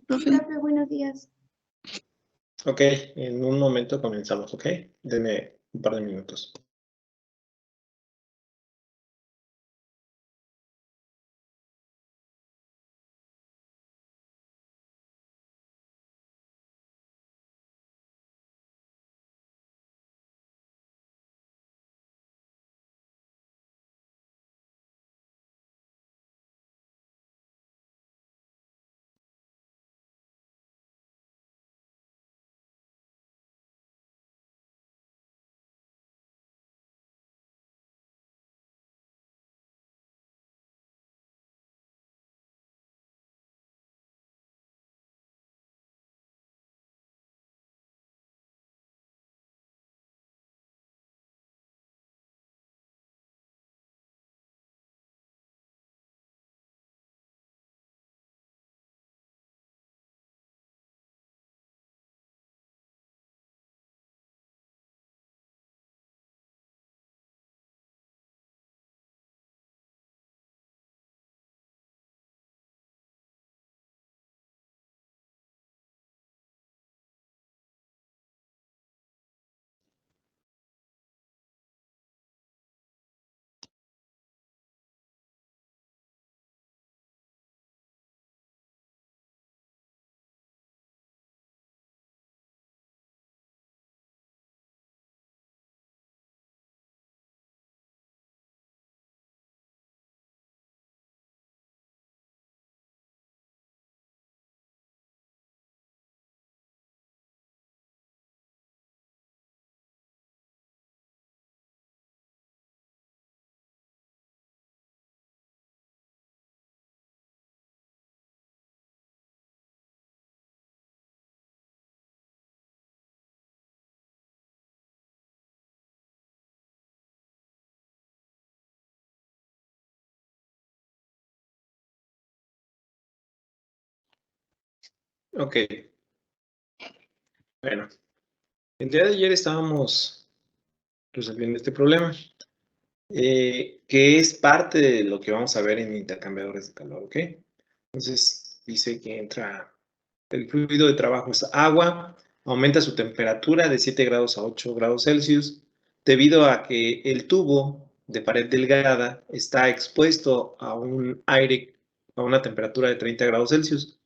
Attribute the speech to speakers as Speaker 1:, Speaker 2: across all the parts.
Speaker 1: profe.
Speaker 2: Profe, buenos días.
Speaker 3: Ok, en un momento comenzamos, ¿ok? Denme un par de minutos. Ok. Bueno, el día de ayer estábamos resolviendo este problema, que es parte de lo que vamos a ver en intercambiadores de calor, ¿ok? Entonces, dice que entra el fluido de trabajo es agua, aumenta su temperatura de 7 grados a 8 grados Celsius, debido a que el tubo de pared delgada está expuesto a un aire a una temperatura de 30 grados Celsius.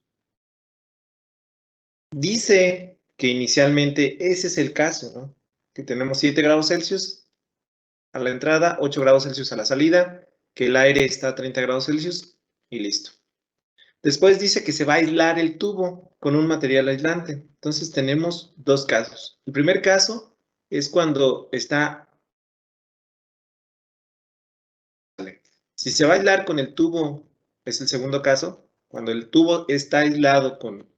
Speaker 3: Dice que inicialmente ese es el caso, ¿no? Que tenemos 7 grados Celsius a la entrada, 8 grados Celsius a la salida, que el aire está a 30 grados Celsius y listo. Después dice que se va a aislar el tubo con un material aislante. Entonces tenemos dos casos. El primer caso es cuando está... Si se va a aislar con el tubo, es el segundo caso, cuando el tubo está aislado con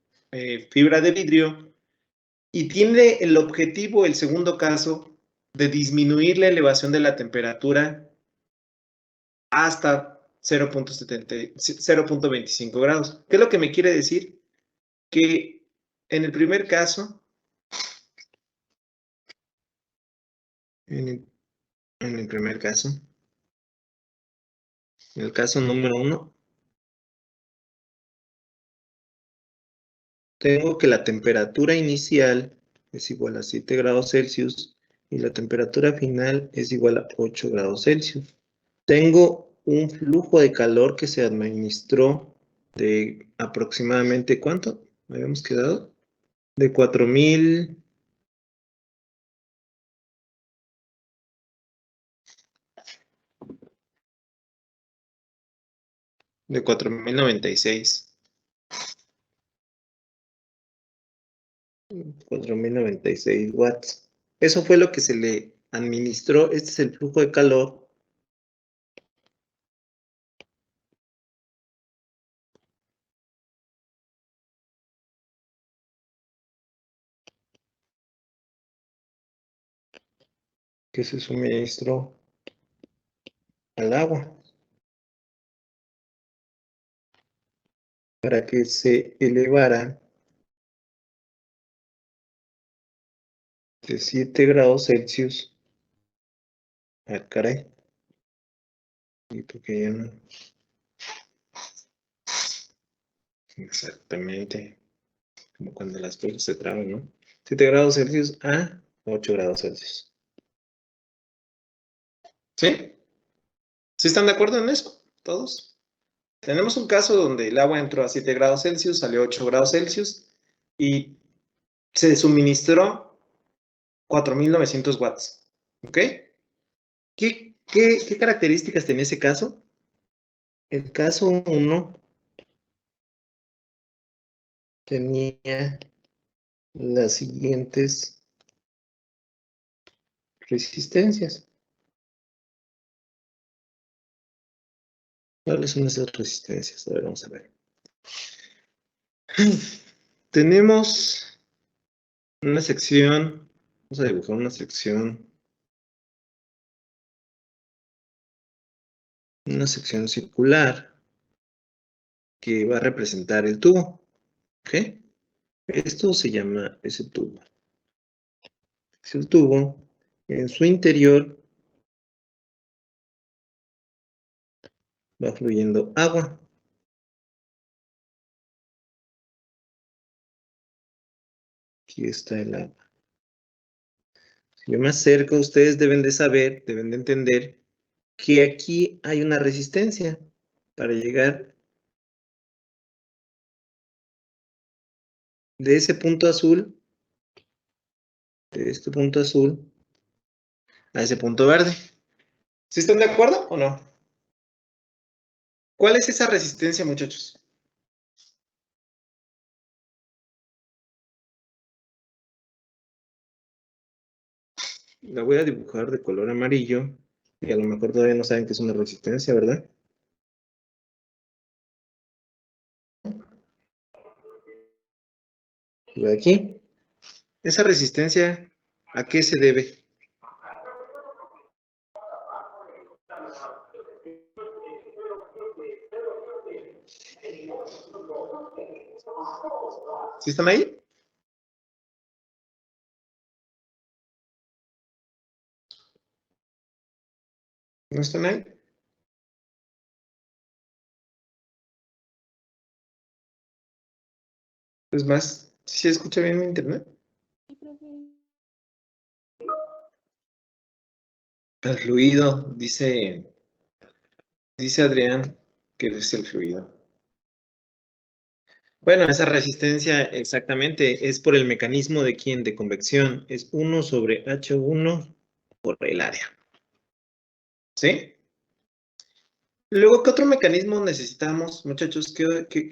Speaker 3: fibra de vidrio y tiene el objetivo, el segundo caso, de disminuir la elevación de la temperatura hasta 0.25 grados. ¿Qué es lo que me quiere decir? Que en el primer caso, en el primer caso, en el caso número 1, tengo que la temperatura inicial es igual a 7 grados Celsius y la temperatura final es igual a 8 grados Celsius. Tengo un flujo de calor que se administró de aproximadamente, ¿cuánto? ¿Me habíamos quedado? De 4000... De 4096. 4096 watts. Eso fue lo que se le administró. Este es el flujo de calor que se suministró al agua para que se elevara de 7 grados Celsius. Ah, caray. Y porque ya no. Exactamente. Como cuando las cosas se traban, ¿no? 7 grados Celsius a 8 grados Celsius. ¿Sí? ¿Sí están de acuerdo en eso? ¿Todos? Tenemos un caso donde el agua entró a 7 grados Celsius, salió a 8 grados Celsius y se suministró 4.900 watts. ¿Ok? ¿Qué características tenía ese caso? El caso 1 tenía las siguientes resistencias. ¿Cuáles son esas resistencias? A ver, vamos a ver. Tenemos una sección, vamos a dibujar una sección circular que va a representar el tubo. ¿Ok? Esto se llama ese tubo. Es el tubo. En su interior va fluyendo agua. Aquí está el agua. Si yo me acerco, ustedes deben de saber, deben de entender que aquí hay una resistencia para llegar de ese punto azul, de este punto azul, a ese punto verde. ¿Sí están de acuerdo o no? ¿Cuál es esa resistencia, muchachos? La voy a dibujar de color amarillo y a lo mejor todavía no saben que es una resistencia, ¿verdad? Lo de aquí. ¿Esa resistencia a qué se debe? ¿Sí están ahí? ¿No están ahí? Es más, ¿sí se escucha bien mi internet? El fluido, dice Adrián que es el fluido. Bueno, esa resistencia exactamente es por el mecanismo de quién, de convección. Es 1 sobre H1 por el área. ¿Sí? Luego, ¿qué otro mecanismo necesitamos, muchachos? ¿Qué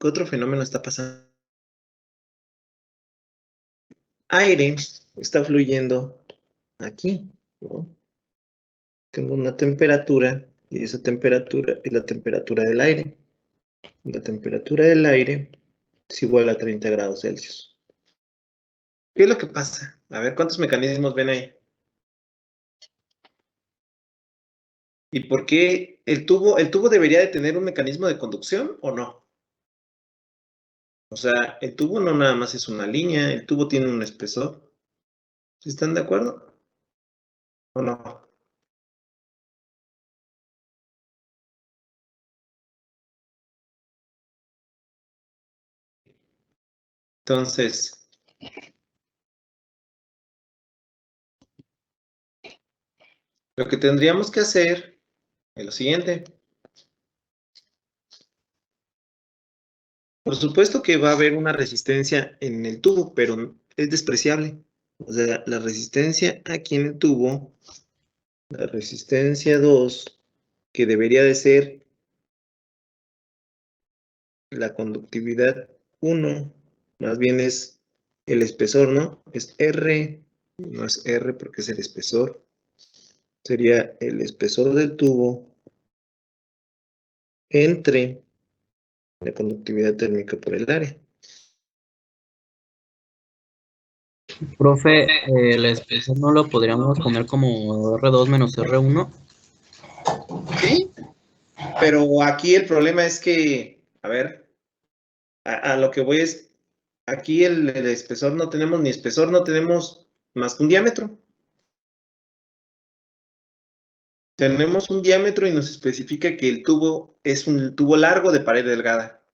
Speaker 3: otro fenómeno está pasando? Aire está fluyendo aquí, ¿no? Tengo una temperatura y esa temperatura es la temperatura del aire. La temperatura del aire es igual a 30 grados Celsius. ¿Qué es lo que pasa? A ver, ¿cuántos mecanismos ven ahí? ¿Y por qué el tubo debería de tener un mecanismo de conducción o no? O sea, el tubo no nada más es una línea, el tubo tiene un espesor. ¿Sí están de acuerdo o no? Entonces, lo que tendríamos que hacer es lo siguiente. Por supuesto que va a haber una resistencia en el tubo, pero es despreciable. O sea, la resistencia aquí en el tubo, la resistencia 2, que debería de ser la conductividad 1, más bien es el espesor, ¿no? Es R, no es R porque es el espesor. Sería el espesor del tubo entre la conductividad térmica por el área.
Speaker 1: Profe, el espesor no lo podríamos poner como R2 menos R1.
Speaker 3: Sí, pero aquí el problema es que, a ver, a lo que voy es, aquí el espesor no tenemos ni espesor, no tenemos más que un diámetro. Tenemos un diámetro y nos especifica que el tubo es un tubo largo de pared delgada.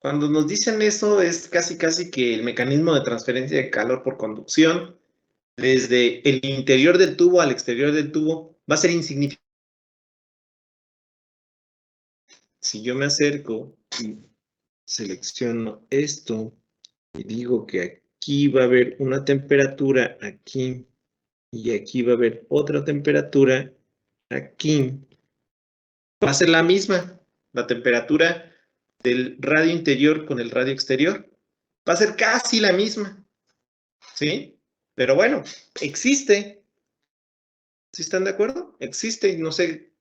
Speaker 3: Cuando nos dicen eso es casi que el mecanismo de transferencia de calor por conducción desde el interior del tubo al exterior del tubo va a ser insignificante. Si yo me acerco y selecciono esto y digo que aquí va a haber una temperatura aquí y aquí va a haber otra temperatura aquí, va a ser la misma, la temperatura del radio interior con el radio exterior. Va a ser casi la misma, ¿sí? Pero bueno, existe. ¿Sí están de acuerdo? Existe y no sé,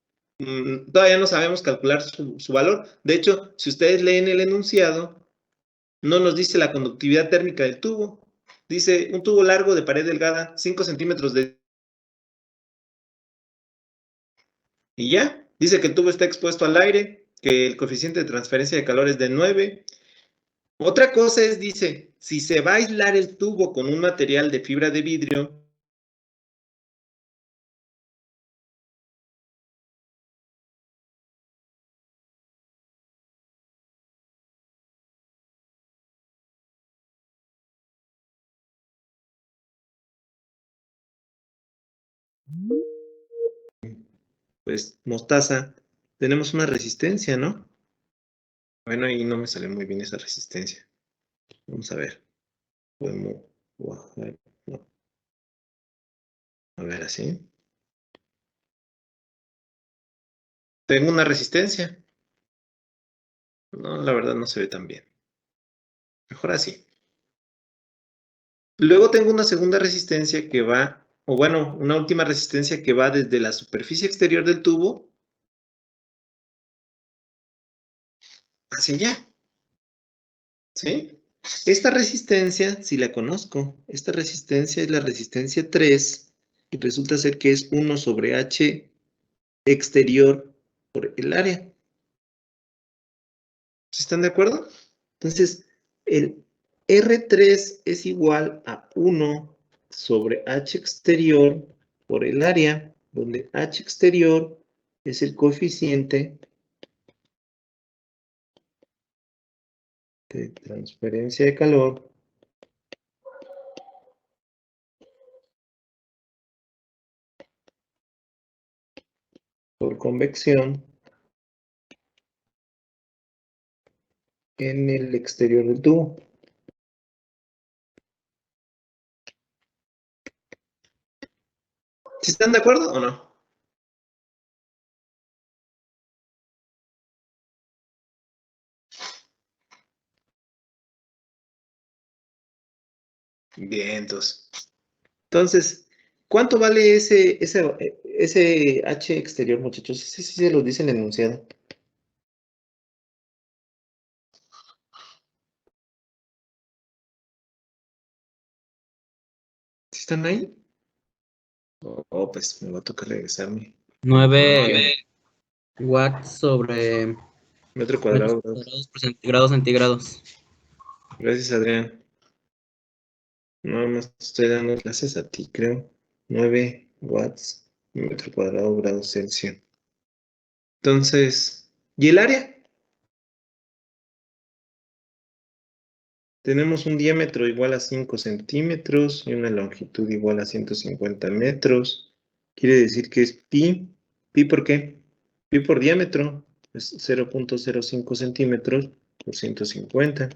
Speaker 3: todavía no sabemos calcular su valor. De hecho, si ustedes leen el enunciado, no nos dice la conductividad térmica del tubo. Dice un tubo largo de pared delgada, 5 centímetros de... Y ya, dice que el tubo está expuesto al aire, que el coeficiente de transferencia de calor es de 9. Otra cosa es, dice, si se va a aislar el tubo con un material de fibra de vidrio, pues mostaza, tenemos una resistencia, ¿no? Bueno, ahí no me salió muy bien esa resistencia. Vamos a ver. Podemos bajar. No. A ver, así. Tengo una resistencia. No, la verdad no se ve tan bien. Mejor así. Luego tengo una segunda resistencia que va, o bueno, una última resistencia que va desde la superficie exterior del tubo hacia allá. ¿Sí? Esta resistencia, si la conozco, esta resistencia es la resistencia 3 y resulta ser que es 1 sobre H exterior por el área. ¿Sí están de acuerdo? Entonces, el R3 es igual a 1 sobre H exterior por el área, donde H exterior es el coeficiente de transferencia de calor por convección en el exterior del tubo. ¿Sí están de acuerdo o no? Bien, entonces, ¿cuánto vale ese H exterior, muchachos? Sí, sí, se los dice el enunciado. ¿Sí están ahí? Oh, pues me va a tocar regresarme.
Speaker 1: 9 watts sobre
Speaker 3: Metro
Speaker 1: metros
Speaker 3: cuadrado.
Speaker 1: cuadrados por grados centígrados.
Speaker 3: Gracias, Adrián. Nada más te estoy dando clases a ti, creo. 9 watts, metro cuadrado, grados Celsius. Entonces, ¿y el área? Tenemos un diámetro igual a 5 centímetros y una longitud igual a 150 metros. Quiere decir que es pi. ¿Pi por qué? Pi por diámetro. Es 0.05 centímetros por 150.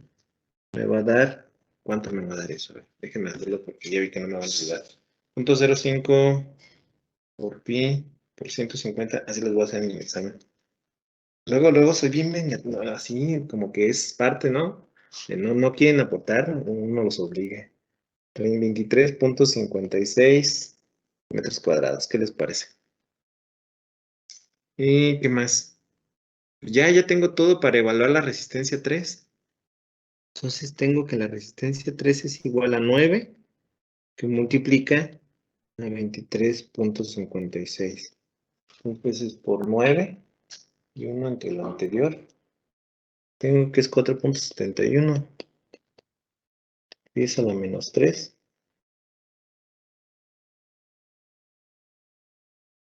Speaker 3: Me va a dar... ¿Cuánto me va a dar eso? A ver, déjenme hacerlo porque ya vi que no me va a ayudar. 0.05 por pi por 150. Así los voy a hacer en mi examen. Luego soy bien así, como que es parte, ¿no? No quieren aportar, uno los obliga. 23.56 metros cuadrados, ¿qué les parece? ¿Y qué más? Ya tengo todo para evaluar la resistencia 3. Entonces tengo que la resistencia 3 es igual a 9, que multiplica a 23.56. Entonces por 9 y 1 entre lo anterior. Tengo que es 4.71. 10 a la menos 3.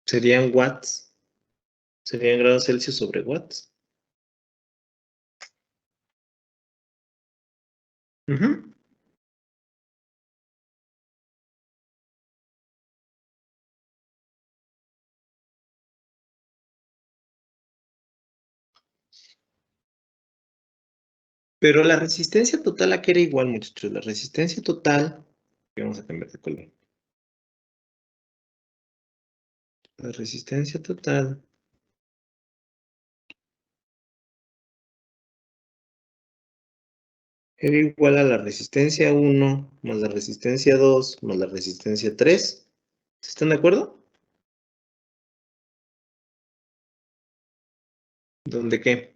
Speaker 3: Serían watts. Serían grados Celsius sobre watts. Ujú. Pero la resistencia total, ¿a qué era igual, muchachos? La resistencia total, vamos a cambiar de color. La resistencia total era igual a la resistencia 1 más la resistencia 2 más la resistencia 3. ¿Están de acuerdo? ¿Dónde qué?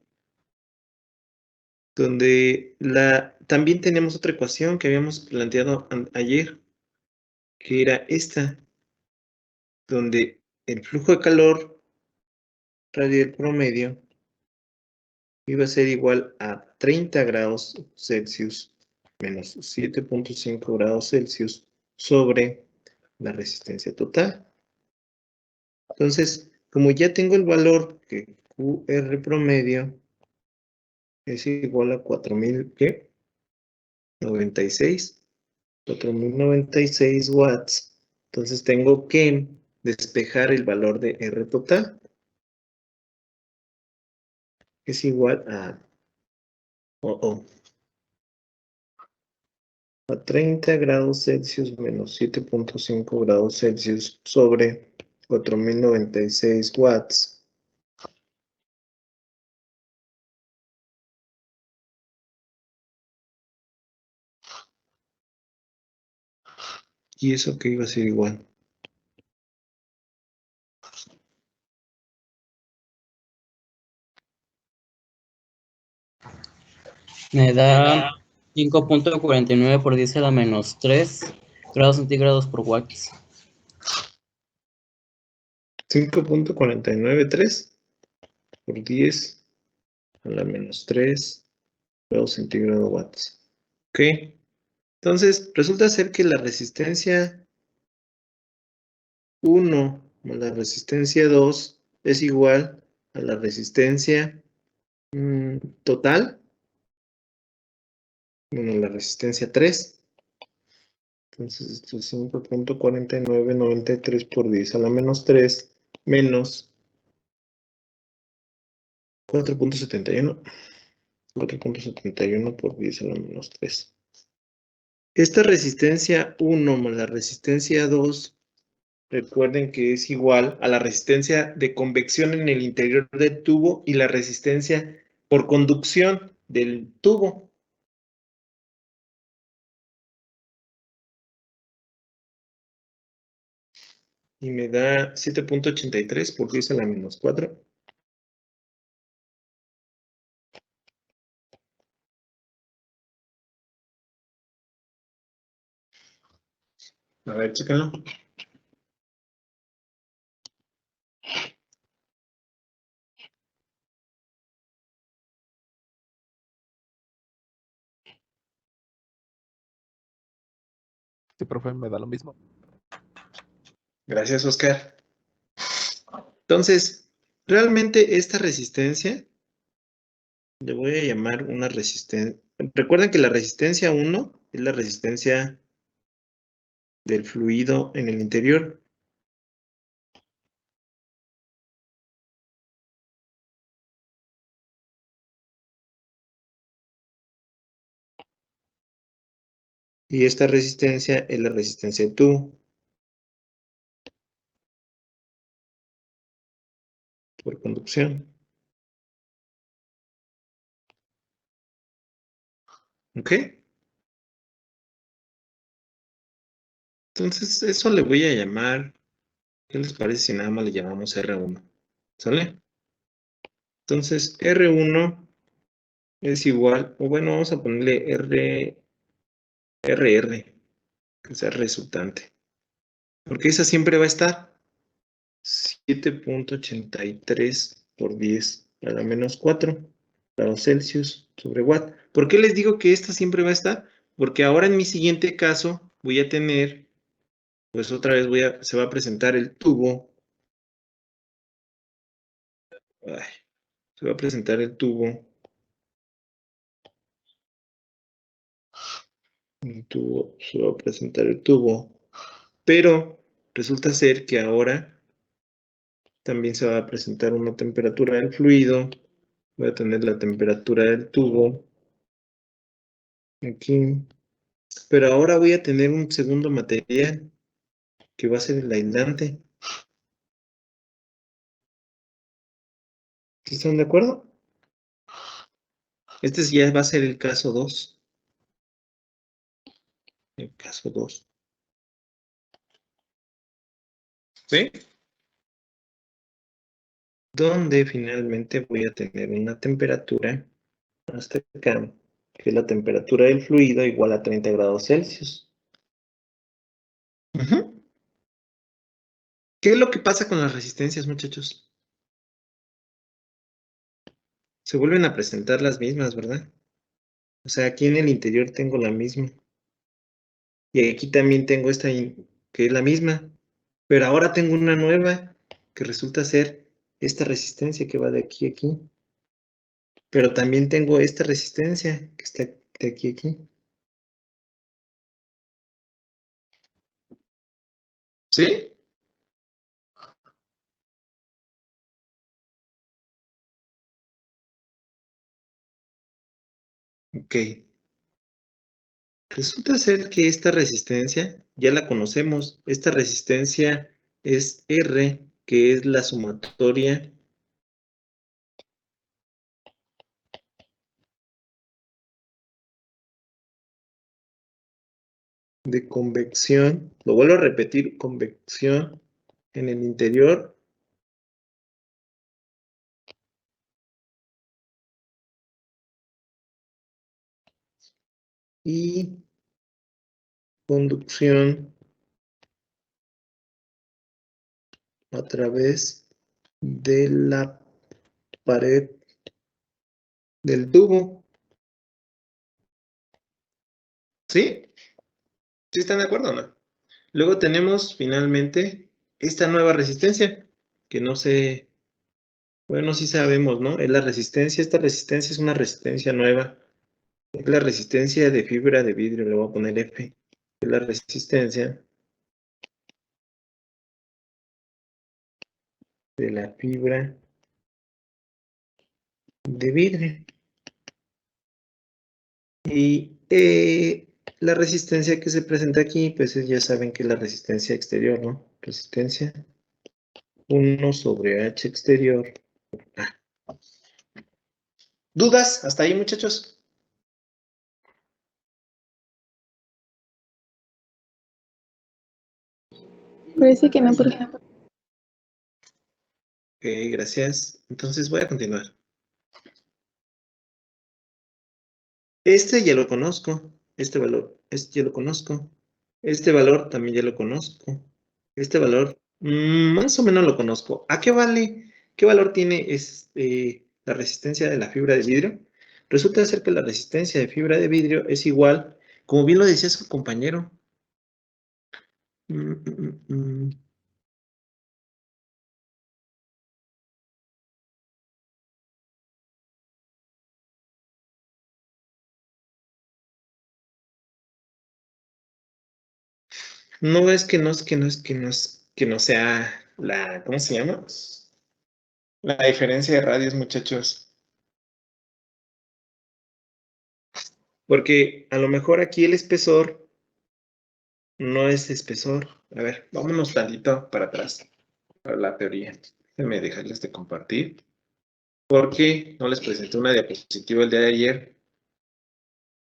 Speaker 3: Donde también tenemos otra ecuación que habíamos planteado ayer, que era esta, donde el flujo de calor radial promedio iba a ser igual a 30 grados Celsius menos 7.5 grados Celsius sobre la resistencia total. Entonces, como ya tengo el valor que QR promedio es igual a 4000, ¿qué? 96, 4096 watts. Entonces tengo que despejar el valor de R total, que es igual a 30 grados Celsius menos 7.5 grados Celsius sobre 4096 watts. ¿Y eso que iba a ser igual?
Speaker 1: Me da 5.49 por 10 a la menos 3 grados centígrados por watts.
Speaker 3: 5.493 por 10 a la menos 3 grados centígrados watts. Ok. Entonces, resulta ser que la resistencia 1 más la resistencia 2 es igual a la resistencia total menos la resistencia 3. Entonces, esto es 5.4993 por 10 a la menos 3 menos 4.71. 4.71 por 10 a la menos 3. Esta resistencia 1 más la resistencia 2, recuerden que es igual a la resistencia de convección en el interior del tubo y la resistencia por conducción del tubo. Y me da 7.83 por 10 a la menos 4. A ver, chéquenlo.
Speaker 2: Sí, profe, me da lo mismo.
Speaker 3: Gracias, Oscar. Entonces, realmente esta resistencia, le voy a llamar una resistencia. Recuerden que la resistencia 1 es la resistencia del fluido en el interior. Y esta resistencia es la resistencia del tubo por conducción. ¿Ok? Entonces, eso le voy a llamar. ¿Qué les parece si nada más le llamamos R1? ¿Sale? Entonces, R1 es igual, o bueno, vamos a ponerle RR, que sea resultante. Porque esa siempre va a estar 7.83 por 10 a la menos 4 grados Celsius sobre watt. ¿Por qué les digo que esta siempre va a estar? Porque ahora en mi siguiente caso voy a tener, pues otra vez se va a presentar el tubo. Ay, se va a presentar el tubo El tubo, se va a presentar el tubo. Pero resulta ser que ahora también se va a presentar una temperatura del fluido. Voy a tener la temperatura del tubo aquí. Pero ahora voy a tener un segundo material que va a ser el aislante. ¿Están de acuerdo? Este ya va a ser el caso 2. El caso 2. ¿Sí? Donde finalmente voy a tener una temperatura hasta acá, que es la temperatura del fluido igual a 30 grados Celsius. Ujú. ¿Qué es lo que pasa con las resistencias, muchachos? Se vuelven a presentar las mismas, ¿verdad? O sea, aquí en el interior tengo la misma. Y aquí también tengo esta que es la misma. Pero ahora tengo una nueva que resulta ser esta resistencia que va de aquí a aquí. Pero también tengo esta resistencia que está de aquí a aquí. ¿Sí? Ok. Resulta ser que esta resistencia ya la conocemos. Esta resistencia es R, que es la sumatoria de convección. Lo vuelvo a repetir, convección en el interior y conducción a través de la pared del tubo. ¿Sí? ¿Sí están de acuerdo o no? Luego tenemos finalmente esta nueva resistencia, que no sé, bueno, sí sabemos, ¿no? Es la resistencia, esta resistencia es una resistencia nueva. Es la resistencia de fibra de vidrio, le voy a poner F. Es la resistencia de la fibra de vidrio. Y la resistencia que se presenta aquí, pues ya saben que es la resistencia exterior, ¿no? Resistencia 1 sobre H exterior. ¿Dudas? ¿Hasta ahí, muchachos?
Speaker 4: Parece que no, porque
Speaker 3: Ok, gracias. Entonces voy a continuar. Este ya lo conozco. Este valor, este ya lo conozco. Este valor también ya lo conozco. Este valor, más o menos lo conozco. ¿A qué vale? ¿Qué valor tiene la resistencia de la fibra de vidrio? Resulta ser que la resistencia de fibra de vidrio es igual, como bien lo decía su compañero. Mm, mm, mm, mm. No es que no es que no es que no es que no sea la, ¿cómo se llama? La diferencia de radios, muchachos. Porque a lo mejor aquí el espesor no es espesor. A ver, vámonos tantito para atrás, para la teoría. Déjenme dejarles de compartir. Porque no les presenté una diapositiva el día de ayer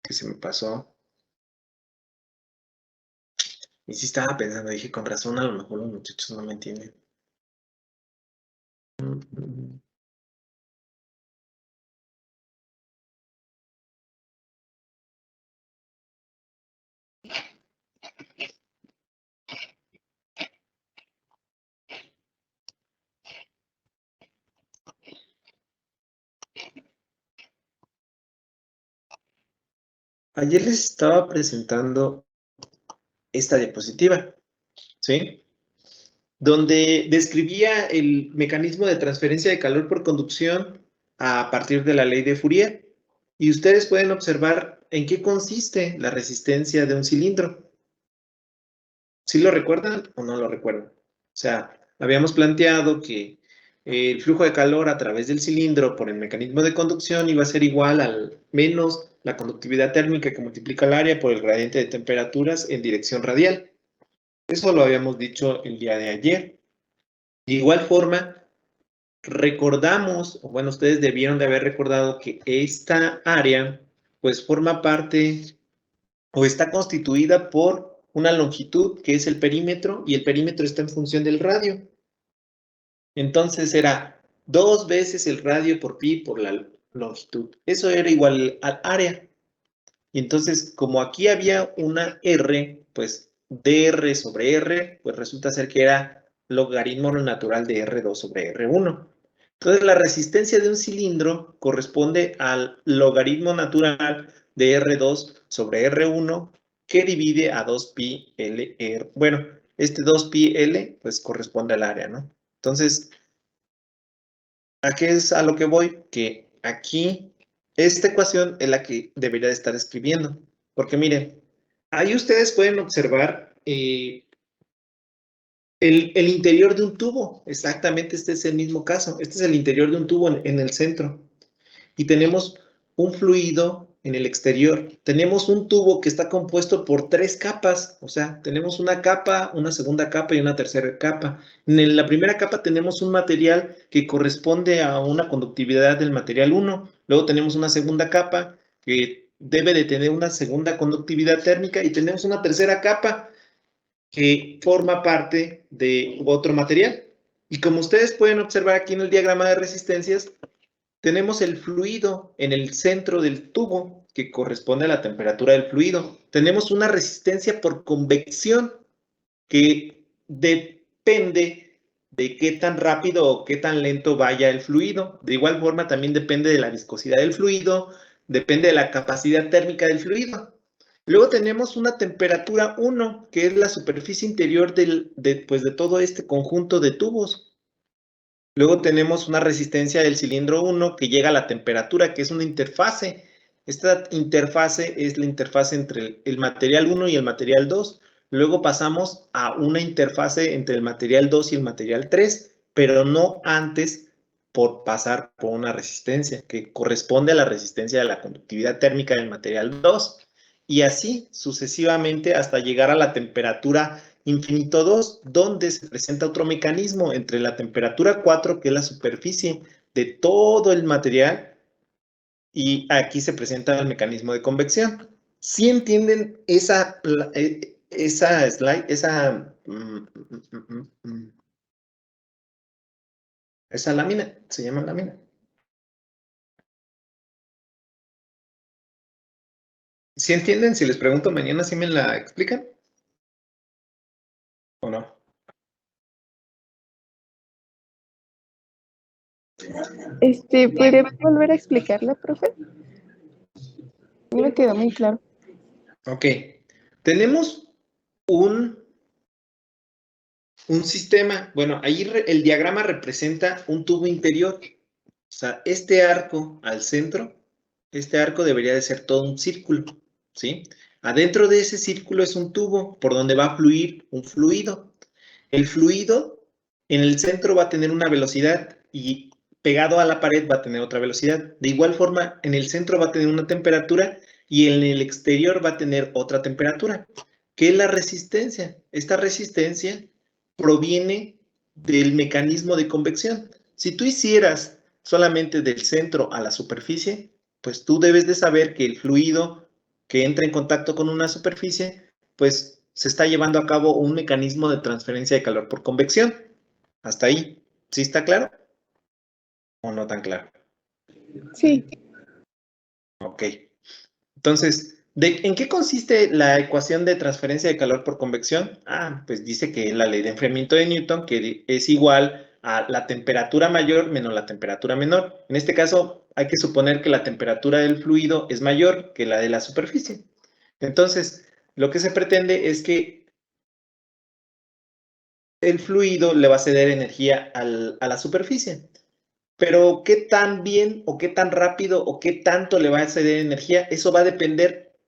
Speaker 3: que se me pasó. Y sí estaba pensando, dije, con razón, a lo mejor los muchachos no me entienden. Ayer les estaba presentando esta diapositiva, ¿sí? Donde describía el mecanismo de transferencia de calor por conducción a partir de la ley de Fourier. Y ustedes pueden observar en qué consiste la resistencia de un cilindro. ¿Sí lo recuerdan o no lo recuerdan? O sea, habíamos planteado que el flujo de calor a través del cilindro por el mecanismo de conducción iba a ser igual al menos la conductividad térmica que multiplica el área por el gradiente de temperaturas en dirección radial. Eso lo habíamos dicho el día de ayer. De igual forma, recordamos, o bueno, ustedes debieron de haber recordado que esta área pues forma parte o está constituida por una longitud que es el perímetro y el perímetro está en función del radio. Entonces era 2 veces el radio por pi por la longitud. Eso era igual al área. Y entonces, como aquí había una R, pues dr sobre R, pues resulta ser que era logaritmo natural de R2 sobre R1. Entonces, la resistencia de un cilindro corresponde al logaritmo natural de R2 sobre R1 que divide a 2pi L R. Bueno, este 2pi L pues corresponde al área, ¿no? Entonces, ¿a qué es a lo que voy? Que aquí, esta ecuación es la que debería de estar escribiendo. Porque miren, ahí ustedes pueden observar el interior de un tubo. Exactamente, este es el mismo caso. Este es el interior de un tubo en el centro. Y tenemos un fluido en el exterior. Tenemos un tubo que está compuesto por 3 capas. O sea, tenemos una capa, una segunda capa y una tercera capa. En la primera capa tenemos un material que corresponde a una conductividad del material 1. Luego tenemos una segunda capa que debe de tener una segunda conductividad térmica y tenemos una tercera capa que forma parte de otro material. Y como ustedes pueden observar aquí en el diagrama de resistencias, tenemos el fluido en el centro del tubo que corresponde a la temperatura del fluido. Tenemos una resistencia por convección que depende de qué tan rápido o qué tan lento vaya el fluido. De igual forma, también depende de la viscosidad del fluido, depende de la capacidad térmica del fluido. Luego tenemos una temperatura 1, que es la superficie interior de todo este conjunto de tubos. Luego tenemos una resistencia del cilindro 1 que llega a la temperatura, que es una interfase. Esta interfase es la interfase entre el material 1 y el material 2. Luego pasamos a una interfase entre el material 2 y el material 3, pero no antes por pasar por una resistencia, que corresponde a la resistencia de la conductividad térmica del material 2. Y así sucesivamente hasta llegar a la temperatura infinito 2, donde se presenta otro mecanismo entre la temperatura 4, que es la superficie de todo el material, y aquí se presenta el mecanismo de convección. ¿Sí entienden esa slide, esa lámina? Se llama lámina. ¿Sí entienden? Si les pregunto mañana, ¿sí me la explican? ¿O no?
Speaker 4: ¿Podría volver a explicarla, profe? No me quedó muy claro.
Speaker 3: Ok. Tenemos un sistema, bueno, ahí el diagrama representa un tubo interior. O sea, este arco al centro, este arco debería de ser todo un círculo, ¿sí? Adentro de ese círculo es un tubo por donde va a fluir un fluido. El fluido en el centro va a tener una velocidad y pegado a la pared va a tener otra velocidad. De igual forma, en el centro va a tener una temperatura y en el exterior va a tener otra temperatura. ¿Qué es la resistencia? Esta resistencia proviene del mecanismo de convección. Si tú hicieras solamente del centro a la superficie, pues tú debes de saber que el fluido que entra en contacto con una superficie, pues se está llevando a cabo un mecanismo de transferencia de calor por convección. Hasta ahí. ¿Sí está claro? ¿O no tan claro?
Speaker 4: Sí.
Speaker 3: Ok. Entonces, ¿en qué consiste la ecuación de transferencia de calor por convección? Pues dice que es la ley de enfriamiento de Newton, que es igual a la temperatura mayor menos la temperatura menor. En este caso, hay que suponer que la temperatura del fluido es mayor que la de la superficie. Entonces, lo que se pretende es que el fluido le va a ceder energía a la superficie. Pero qué tan bien o qué tan rápido o qué tanto le va a ceder energía, eso va a depender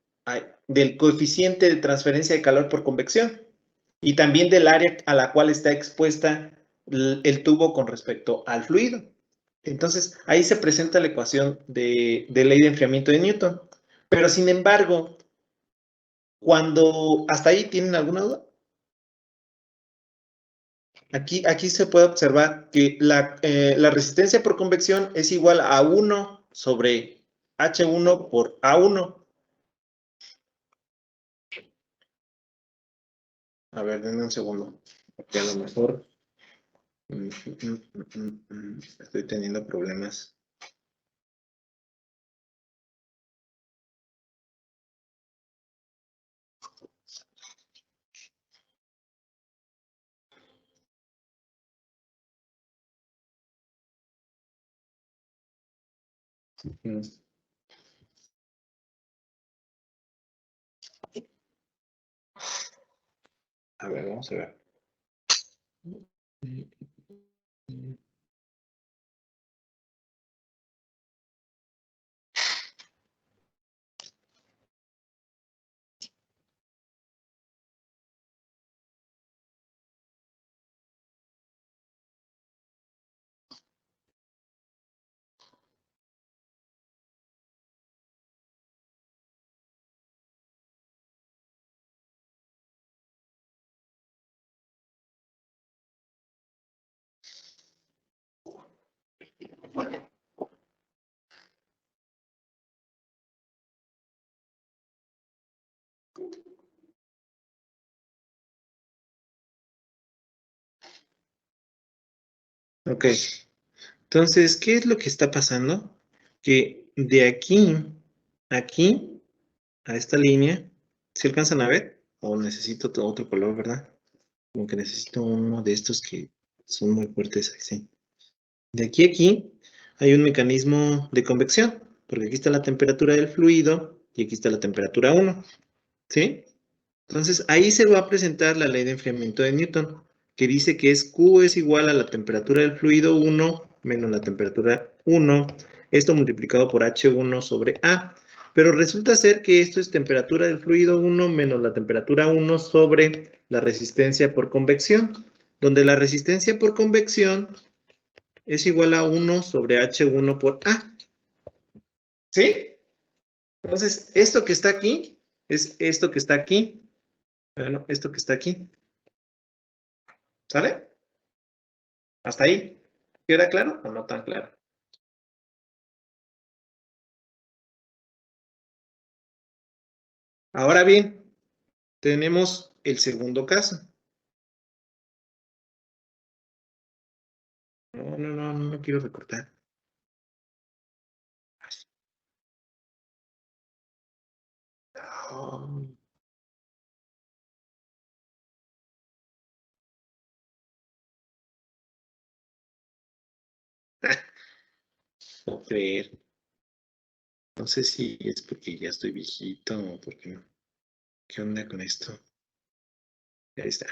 Speaker 3: del coeficiente de transferencia de calor por convección y también del área a la cual está expuesta el tubo con respecto al fluido. Entonces, ahí se presenta la ecuación de ley de enfriamiento de Newton. Pero, sin embargo, ¿hasta ahí tienen alguna duda? Aquí se puede observar que la resistencia por convección es igual a 1 sobre H1 por A1. A ver, denme un segundo, porque a lo mejor estoy teniendo problemas. A ver, vamos a ver. Ok, entonces, ¿qué es lo que está pasando? Que de aquí, a esta línea, ¿se alcanzan a ver? O necesito otro color, ¿verdad? Como que necesito uno de estos que son muy fuertes, así. De aquí a aquí hay un mecanismo de convección, porque aquí está la temperatura del fluido y aquí está la temperatura 1, ¿sí? Entonces, ahí se va a presentar la ley de enfriamiento de Newton, que dice que Q es igual a la temperatura del fluido 1 menos la temperatura 1, esto multiplicado por H1 sobre A. Pero resulta ser que esto es temperatura del fluido 1 menos la temperatura 1 sobre la resistencia por convección, donde la resistencia por convección es igual a 1 sobre H1 por A. ¿Sí? Entonces, esto que está aquí es esto que está aquí. Bueno, esto que está aquí. ¿Sale? ¿Hasta ahí? ¿Queda claro o no tan claro? Ahora bien, tenemos el segundo caso. No quiero recortar. No. No puedo creer. No sé si es porque ya estoy viejito o porque no. ¿Qué onda con esto? Ahí está.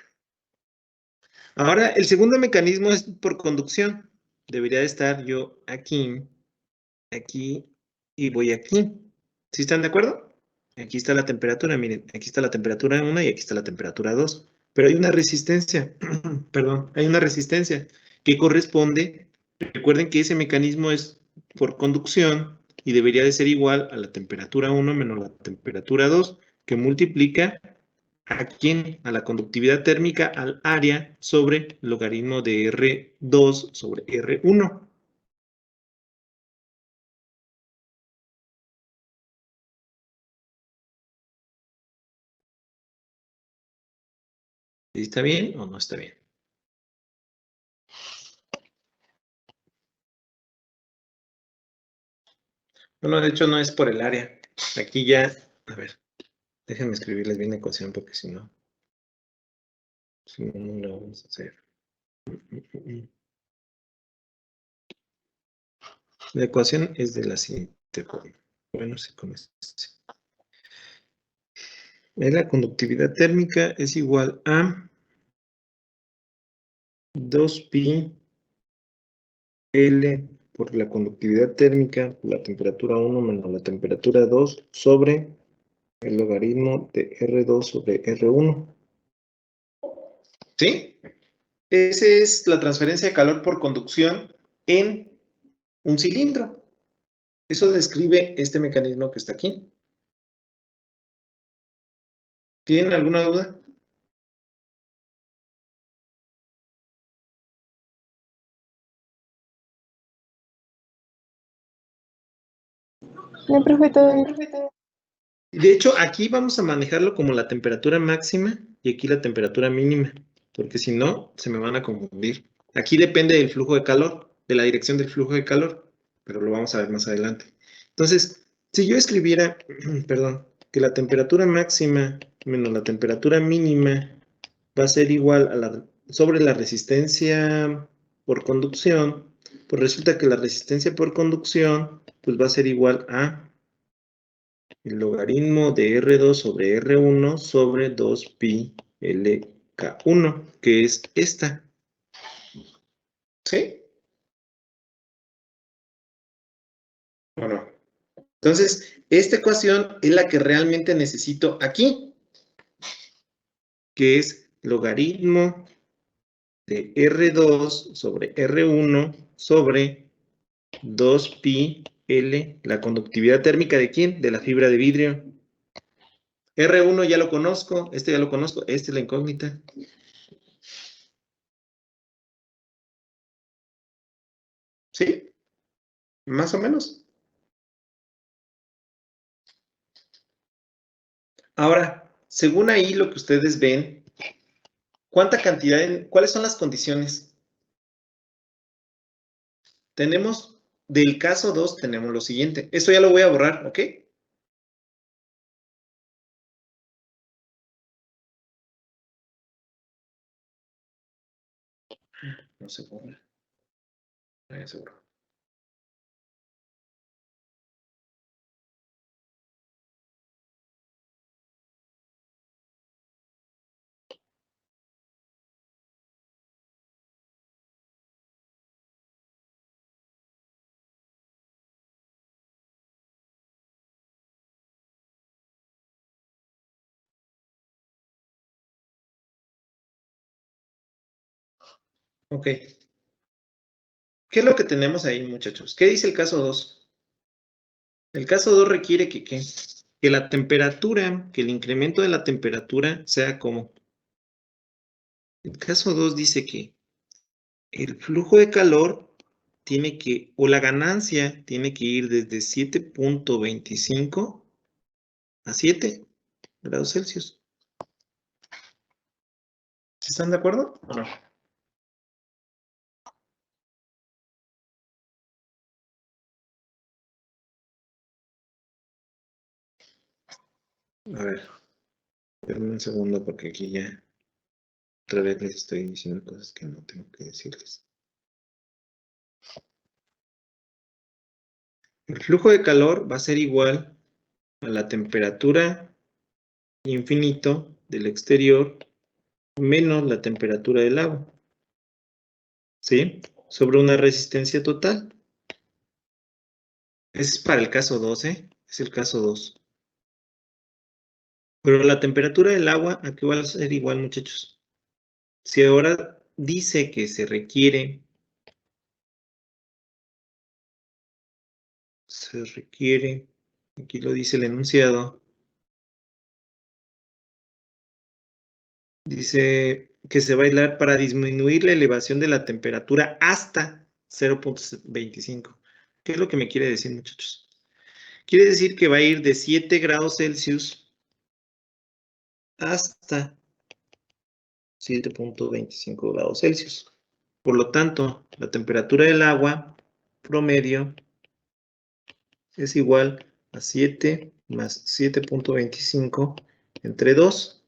Speaker 3: Ahora, el segundo mecanismo es por conducción. Debería de estar yo aquí, aquí y voy aquí. ¿Sí están de acuerdo? Aquí está la temperatura, miren, aquí está la temperatura 1 y aquí está la temperatura 2. Pero hay una resistencia, perdón, hay una resistencia que corresponde, recuerden que ese mecanismo es por conducción y debería de ser igual a la temperatura 1 menos la temperatura 2, que multiplica ¿a quién? A la conductividad térmica al área sobre logaritmo de R2 sobre R1. ¿Está bien o no está bien? Bueno, de hecho no es por el área. Aquí ya, a ver, déjenme escribirles bien la ecuación porque si no, no lo vamos a hacer. La ecuación es de la siguiente forma. Bueno, sí, con esto. La conductividad térmica es igual a 2pi L por la conductividad térmica, por la temperatura 1 menos la temperatura 2 sobre el logaritmo de R2 sobre R1. ¿Sí? Esa es la transferencia de calor por conducción en un cilindro. Eso describe este mecanismo que está aquí. ¿Tienen alguna duda?
Speaker 4: No, profe, todo bien.
Speaker 3: De hecho, aquí vamos a manejarlo como la temperatura máxima y aquí la temperatura mínima, porque si no, se me van a confundir. Aquí depende del flujo de calor, de la dirección del flujo de calor, pero lo vamos a ver más adelante. Entonces, si yo escribiera, perdón, que la temperatura máxima menos la temperatura mínima va a ser igual a sobre la resistencia por conducción, pues resulta que la resistencia por conducción pues va a ser igual a el logaritmo de R2 sobre R1 sobre 2pi LK1, que es esta. ¿Sí? ¿O no? Entonces, esta ecuación es la que realmente necesito aquí, que es logaritmo de R2 sobre R1 sobre 2pi L, la conductividad térmica ¿de quién? De la fibra de vidrio. R1 ya lo conozco, este ya lo conozco, esta es la incógnita. ¿Sí? Más o menos. Ahora, según ahí lo que ustedes ven, ¿cuánta cantidad, cuáles son las condiciones? Tenemos, del caso 2 tenemos lo siguiente. Esto ya lo voy a borrar, ¿ok? No se borra. Ya se borró. Ok. ¿Qué es lo que tenemos ahí, muchachos? ¿Qué dice el caso 2? El caso 2 requiere que la temperatura, que el incremento de la temperatura sea como. El caso 2 dice que el flujo de calor tiene que, o la ganancia tiene que ir desde 7.25 a 7 grados Celsius. ¿Sí están de acuerdo o no? A ver, espérame un segundo porque aquí ya otra vez les estoy diciendo cosas que no tengo que decirles. El flujo de calor va a ser igual a la temperatura infinito del exterior menos la temperatura del agua. ¿Sí? Sobre una resistencia total. Ese es para el caso 2, ¿eh? Es el caso 2. Pero la temperatura del agua, ¿a qué va a ser igual, muchachos? Si ahora dice que se requiere, aquí lo dice el enunciado, dice que se va a aislar para disminuir la elevación de la temperatura hasta 0.25. ¿Qué es lo que me quiere decir, muchachos? Quiere decir que va a ir de 7 grados Celsius hasta 7.25 grados Celsius. Por lo tanto, la temperatura del agua promedio es igual a 7 más 7.25 entre 2.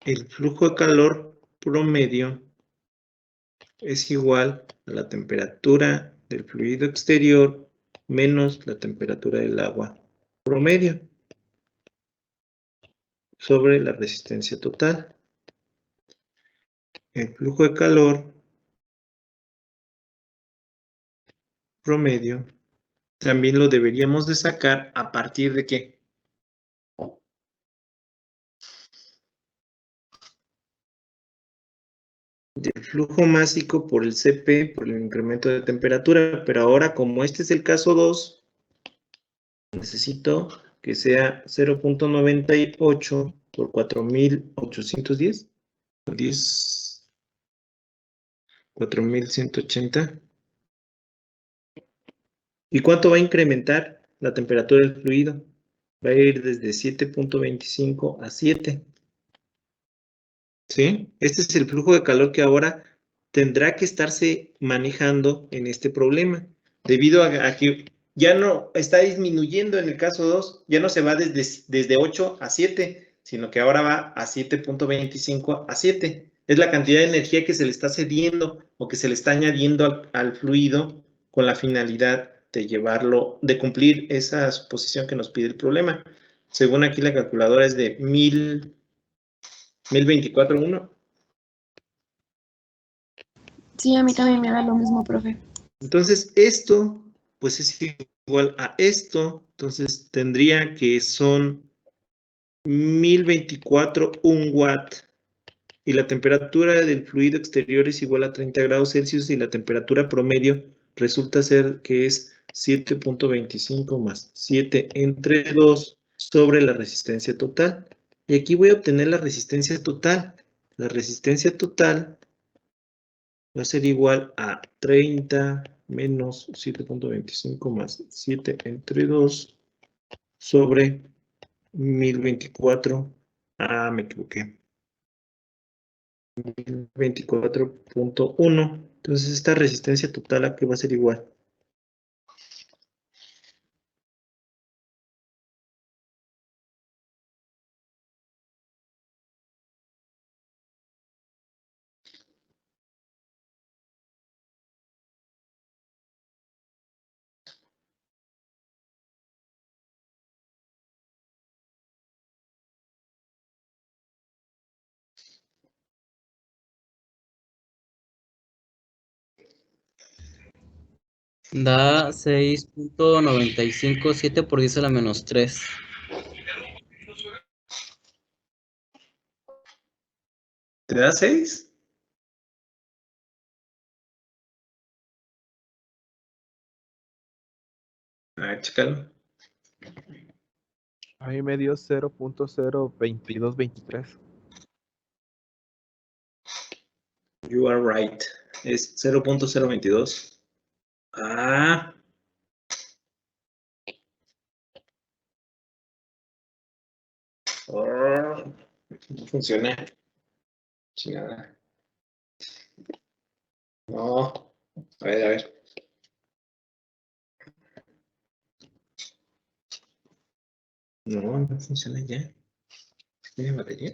Speaker 3: El flujo de calor promedio es igual a la temperatura del fluido exterior menos la temperatura del agua promedio sobre la resistencia total. El flujo de calor promedio también lo deberíamos de sacar a partir de ¿qué? Del flujo másico por el CP, por el incremento de temperatura, pero ahora como este es el caso 2, necesito que sea 0.98 por 4.810, 10, 4.180. ¿Y cuánto va a incrementar la temperatura del fluido? Va a ir desde 7.25 a 7. ¿Sí? Este es el flujo de calor que ahora tendrá que estarse manejando en este problema, debido a que ya no está disminuyendo en el caso 2, ya no se va desde 8 a 7, sino que ahora va a 7.25 a 7. Es la cantidad de energía que se le está cediendo o que se le está añadiendo al fluido con la finalidad de llevarlo, de cumplir esa suposición que nos pide el problema. Según aquí la calculadora es de 1024.1.
Speaker 4: Sí, a mí también me da lo mismo, profe.
Speaker 3: Entonces, esto, pues es igual a esto. Entonces, tendría que son 1024 1 watt. Y la temperatura del fluido exterior es igual a 30 grados Celsius y la temperatura promedio resulta ser que es 7.25 más 7 entre 2 sobre la resistencia total. Y aquí voy a obtener la resistencia total. La resistencia total va a ser igual a 30 menos 7.25 más 7 entre 2 sobre 1024. Ah, me equivoqué. 1024.1. Entonces esta resistencia total aquí va a ser igual.
Speaker 1: Da 6.957 por 10 a la menos 3.
Speaker 3: ¿Te da 6? Ah, chécalo.
Speaker 2: A mí me dio 0.02223.
Speaker 3: You are right. Es 0.022. Ah. Oh, no funciona. Chingada. No. A ver, a ver. No, no funciona ya. ¿Tiene batería?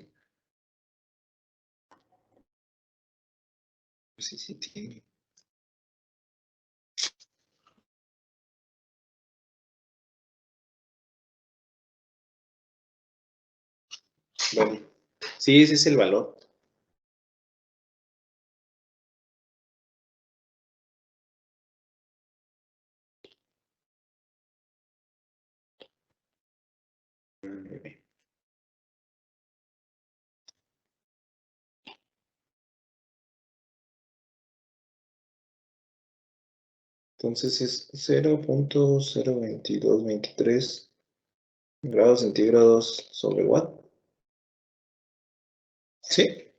Speaker 3: Pues sí, sí tiene. Bueno, sí, ese es el valor. Entonces es 0.02223 grados centígrados sobre watt. Sí.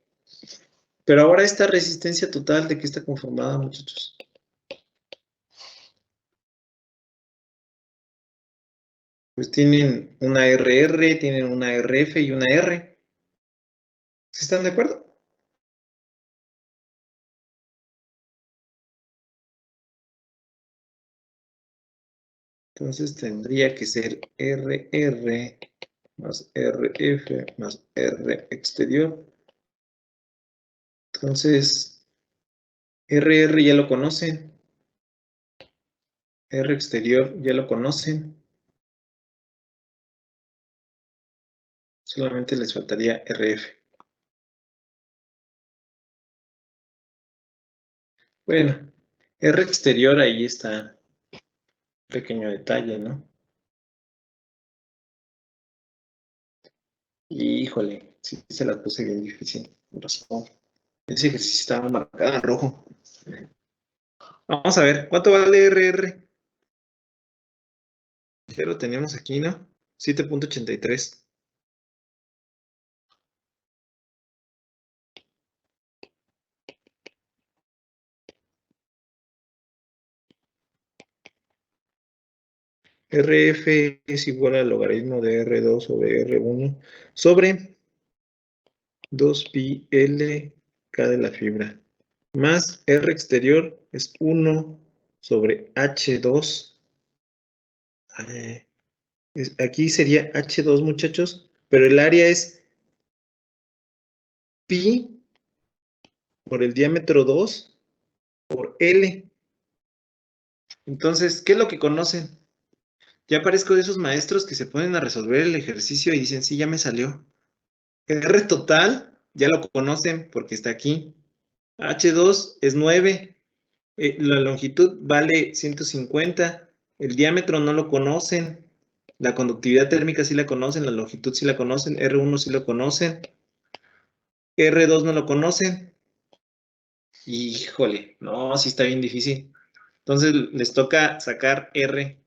Speaker 3: Pero ahora esta resistencia total, ¿de qué está conformada, muchachos? Pues tienen una RR, tienen una RF y una R. ¿Sí están de acuerdo? Entonces tendría que ser RR más RF más R exterior. Entonces, RR ya lo conocen. R exterior ya lo conocen. Solamente les faltaría RF. Bueno, R exterior ahí está pequeño detalle, ¿no? Híjole, sí se la puse bien difícil. Con razón. Ese ejercicio estaba marcado en rojo. Vamos a ver, ¿cuánto vale RR? Ya lo teníamos aquí, ¿no? 7.83. RF es igual al logaritmo de R2 sobre R1 sobre 2pi L K de la fibra. Más R exterior es 1 sobre H2. Aquí sería H2, muchachos, pero el área es pi por el diámetro 2 por L. Entonces, ¿qué es lo que conocen? Ya parezco de esos maestros que se ponen a resolver el ejercicio y dicen, sí, ya me salió. R total, ya lo conocen porque está aquí. H2 es 9. La longitud vale 150. El diámetro no lo conocen. La conductividad térmica sí la conocen. La longitud sí la conocen. R1 sí lo conocen. R2 no lo conocen. Híjole, no, sí está bien difícil. Entonces les toca sacar R2.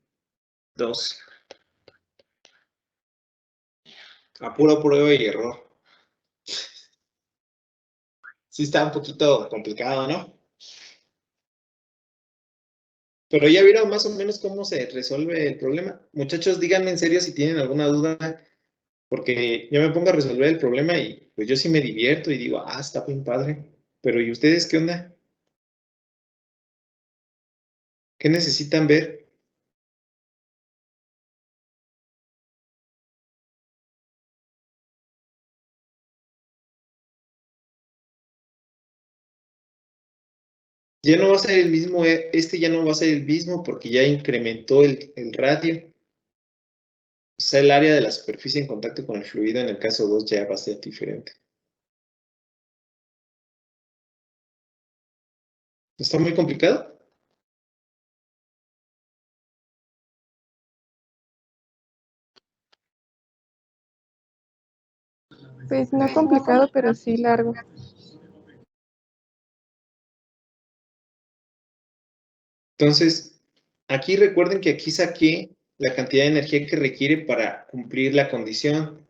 Speaker 3: A puro prueba y error. Sí está un poquito complicado, ¿no? Pero ya vieron más o menos cómo se resuelve el problema. Muchachos, díganme en serio si tienen alguna duda, porque yo me pongo a resolver el problema y pues yo sí me divierto y digo, ah, está bien padre. Pero ¿y ustedes qué onda? ¿Qué necesitan ver? Ya no va a ser el mismo, este ya no va a ser el mismo porque ya incrementó el radio. O sea, el área de la superficie en contacto con el fluido en el caso 2 ya va a ser diferente. ¿Está muy complicado?
Speaker 4: Pues no complicado, pero sí largo.
Speaker 3: Entonces, aquí recuerden que aquí saqué la cantidad de energía que requiere para cumplir la condición.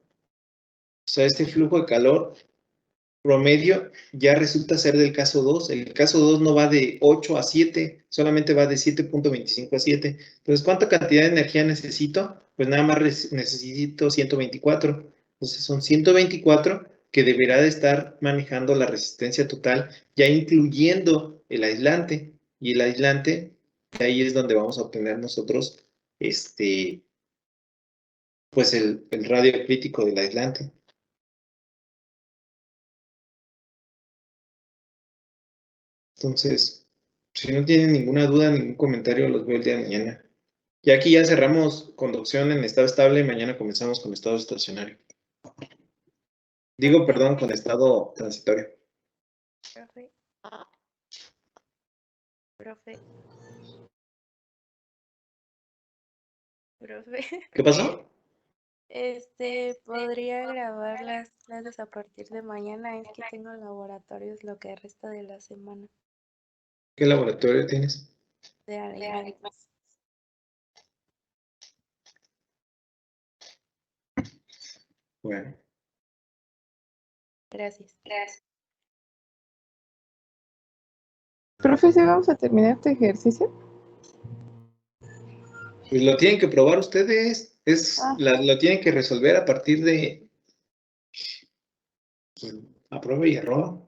Speaker 3: O sea, este flujo de calor promedio ya resulta ser del caso 2. El caso 2 no va de 8 a 7, solamente va de 7.25 a 7. Entonces, ¿cuánta cantidad de energía necesito? Pues nada más necesito 124. Entonces, son 124 que deberá de estar manejando la resistencia total, ya incluyendo el aislante. Y el aislante, ahí es donde vamos a obtener nosotros pues el radio crítico del aislante. Entonces, si no tienen ninguna duda, ningún comentario, los veo el día de mañana. Y aquí ya cerramos conducción en estado estable, mañana comenzamos con estado estacionario. Digo, perdón, con estado transitorio.
Speaker 5: Profe. Profe. Profe.
Speaker 3: ¿Qué pasó?
Speaker 5: ¿Podría grabar las clases a partir de mañana? Es que tengo laboratorios lo que resta de la semana
Speaker 3: ¿Qué laboratorio tienes?
Speaker 5: de aritméticas.
Speaker 3: Bueno,
Speaker 5: Gracias.
Speaker 4: Profe, ¿sí vamos a terminar este ejercicio?
Speaker 3: pues lo tienen que probar ustedes.
Speaker 4: Ah.
Speaker 3: Lo tienen que resolver a partir de a prueba y error.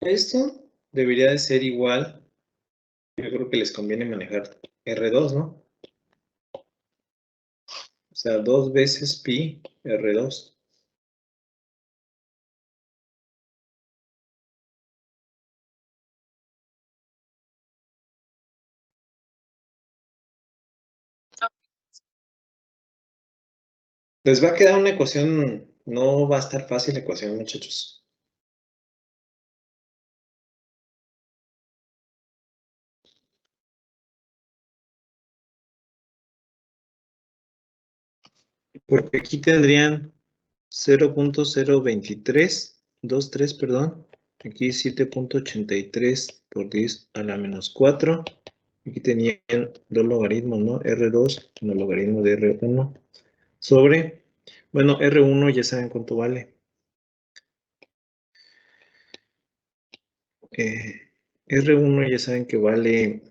Speaker 3: Esto debería de ser igual. Yo creo que les conviene manejar R2, ¿no? O sea, 2 veces pi R2. Les va a quedar una ecuación, no va a estar fácil la ecuación, muchachos. Porque aquí tendrían 0.023, perdón. Aquí 7.83 por 10 a la menos 4. Aquí tenían dos logaritmos, ¿no? R2 con el logaritmo de R1 sobre, bueno, R1 ya saben cuánto vale. R1 ya saben que vale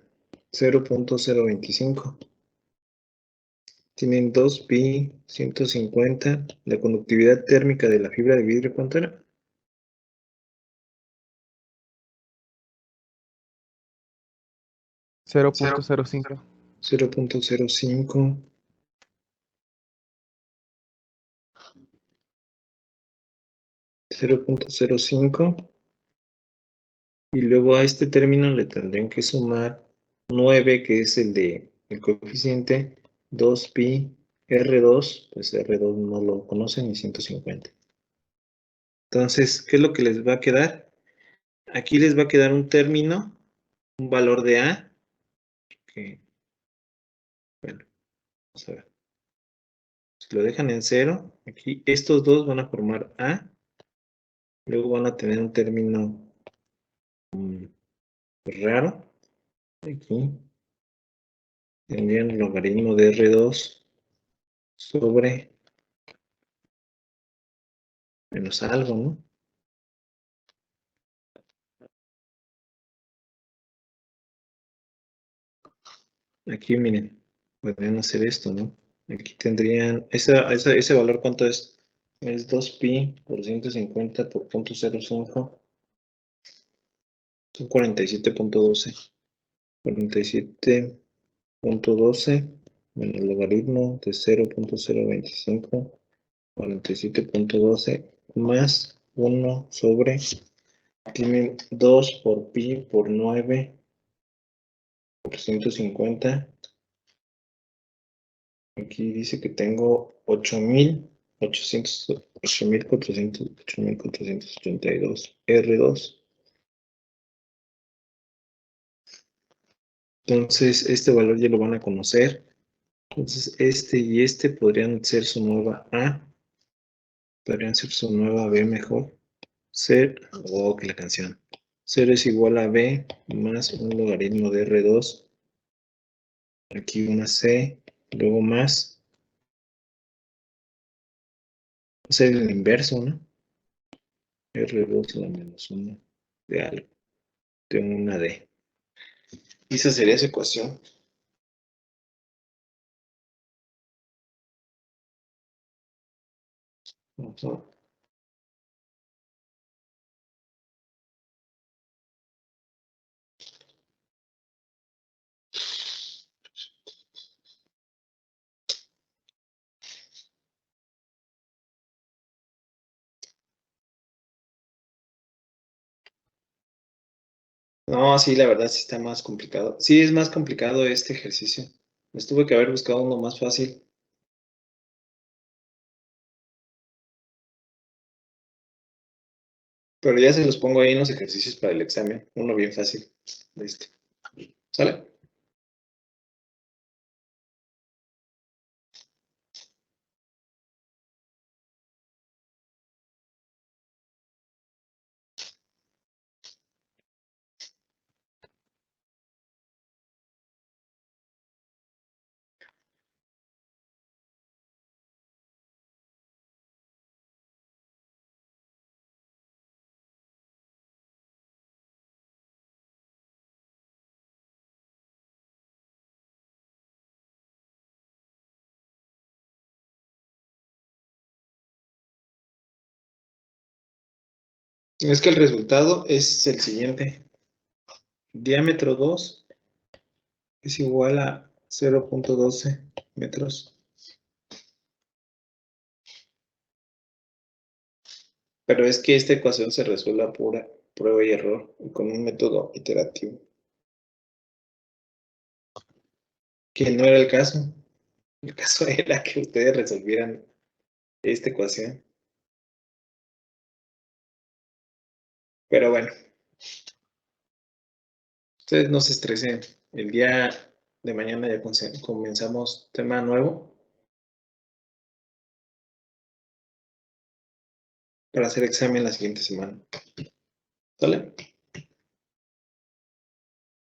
Speaker 3: 0.025. Tienen 2pi 150. La conductividad térmica de la fibra de vidrio, ¿cuánto era?
Speaker 2: 0.05.
Speaker 3: 0.05. 0.05. Y luego a este término le tendrían que sumar 9, que es el coeficiente, 2pi R2, pues R2 no lo conocen, y 150. Entonces, ¿qué es lo que les va a quedar? Aquí les va a quedar un término, un valor de A, que, bueno, vamos a ver. Si lo dejan en 0, aquí estos dos van a formar A, luego van a tener un término raro, aquí tendrían el logaritmo de R2 sobre menos algo, ¿no? Aquí, miren, podrían hacer esto, ¿no? Aquí tendrían, ese valor, ¿cuánto es? Es 2pi por 150 por 0.05, son 47.12. 47.12 menos el logaritmo de 0.025, 47.12 más 1 sobre, tienen 2 por pi por 9 por 150. Aquí dice que tengo 8.482 R2. Entonces, este valor ya lo van a conocer. Entonces, este y este podrían ser su nueva A. Podrían ser su nueva B mejor. Ser, que la canción. 0 es igual a B más un logaritmo de R2. Aquí una C, luego más. Va a ser el inverso, ¿no? R2 a la menos 1 de algo. Tengo una D. Y esa sería esa ecuación. Ujú. No, sí, la verdad sí está más complicado. Sí, es más complicado este ejercicio. Les tuve que haber buscado uno más fácil. Pero ya se los pongo ahí en los ejercicios para el examen. Uno bien fácil. Listo. ¿Sale? Es que el resultado es el siguiente. Diámetro 2 es igual a 0.12 metros. Pero es que esta ecuación se resuelve a pura prueba y error y con un método iterativo. Que no era el caso. El caso era que ustedes resolvieran esta ecuación. Pero bueno, ustedes no se estresen. El día de mañana ya comenzamos tema nuevo para hacer examen la siguiente semana. ¿Sale?